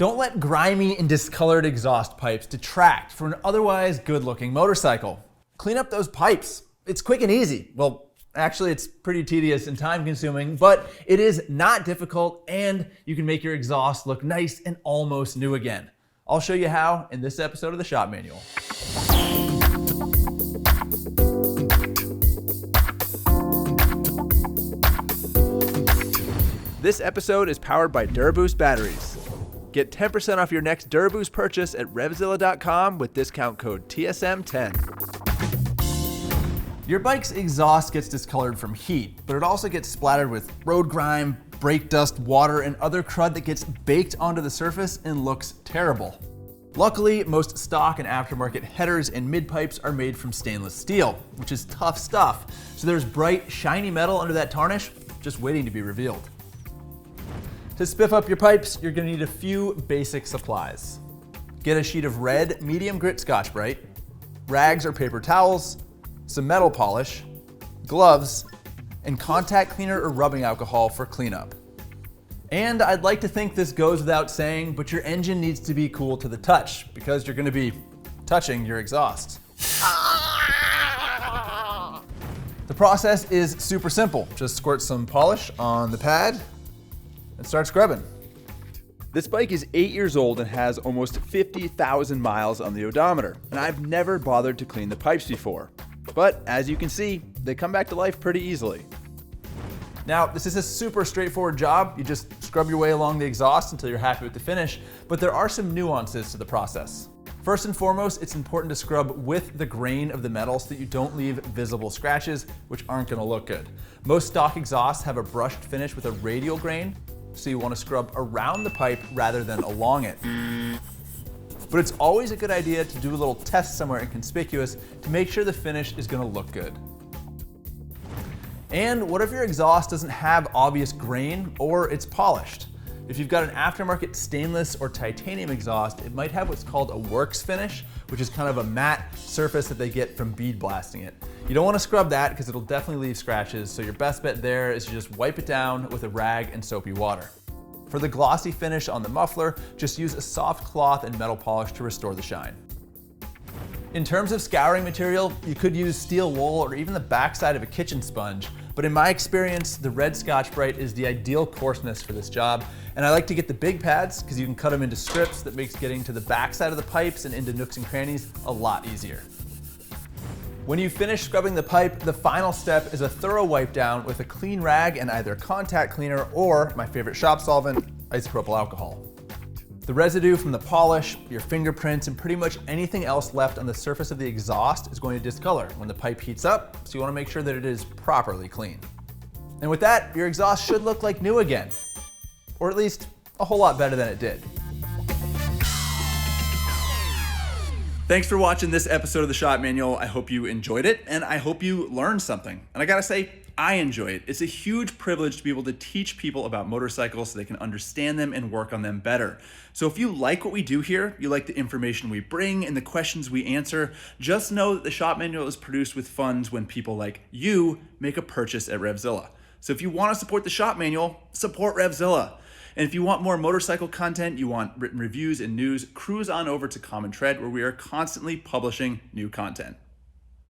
Don't let grimy and discolored exhaust pipes detract from an otherwise good-looking motorcycle. Clean up those pipes. It's quick and easy. Well, actually, it's pretty tedious and time-consuming, but it is not difficult, and you can make your exhaust look nice and almost new again. I'll show you how in this episode of the Shop Manual. This episode is powered by DuraBoost batteries. Get 10% off your next DuraBoost purchase at RevZilla.com with discount code TSM10. Your bike's exhaust gets discolored from heat, but it also gets splattered with road grime, brake dust, water, and other crud that gets baked onto the surface and looks terrible. Luckily, most stock and aftermarket headers and mid-pipes are made from stainless steel, which is tough stuff, so there's bright, shiny metal under that tarnish just waiting to be revealed. To spiff up your pipes, you're going to need a few basic supplies. Get a sheet of red, medium grit Scotch-Brite, rags or paper towels, some metal polish, gloves, and contact cleaner or rubbing alcohol for cleanup. And I'd like to think this goes without saying, but your engine needs to be cool to the touch because you're going to be touching your exhaust. The process is super simple. Just squirt some polish on the pad and start scrubbing. This bike is 8 years old and has almost 50,000 miles on the odometer, and I've never bothered to clean the pipes before. But as you can see, they come back to life pretty easily. Now, this is a super straightforward job. You just scrub your way along the exhaust until you're happy with the finish, but there are some nuances to the process. First and foremost, it's important to scrub with the grain of the metal so that you don't leave visible scratches, which aren't gonna look good. Most stock exhausts have a brushed finish with a radial grain, so you want to scrub around the pipe rather than along it. But it's always a good idea to do a little test somewhere inconspicuous to make sure the finish is going to look good. And what if your exhaust doesn't have obvious grain or it's polished? If you've got an aftermarket stainless or titanium exhaust, it might have what's called a works finish, which is kind of a matte surface that they get from bead blasting it. You don't want to scrub that because it'll definitely leave scratches, so your best bet there is to just wipe it down with a rag and soapy water. For the glossy finish on the muffler, just use a soft cloth and metal polish to restore the shine. In terms of scouring material, you could use steel wool or even the backside of a kitchen sponge, but in my experience, the red Scotch-Brite is the ideal coarseness for this job, and I like to get the big pads because you can cut them into strips that makes getting to the backside of the pipes and into nooks and crannies a lot easier. When you finish scrubbing the pipe, the final step is a thorough wipe down with a clean rag and either contact cleaner or, my favorite shop solvent, isopropyl alcohol. The residue from the polish, your fingerprints, and pretty much anything else left on the surface of the exhaust is going to discolor when the pipe heats up, so you want to make sure that it is properly clean. And with that, your exhaust should look like new again, or at least a whole lot better than it did. Thanks for watching this episode of the Shop Manual. I hope you enjoyed it, and I hope you learned something. And I gotta say, I enjoy it. It's a huge privilege to be able to teach people about motorcycles so they can understand them and work on them better. So if you like what we do here, you like the information we bring and the questions we answer, just know that the Shop Manual is produced with funds when people like you make a purchase at RevZilla. So if you want to support the Shop Manual, support RevZilla. And if you want more motorcycle content, you want written reviews and news, cruise on over to Common Tread, where we are constantly publishing new content.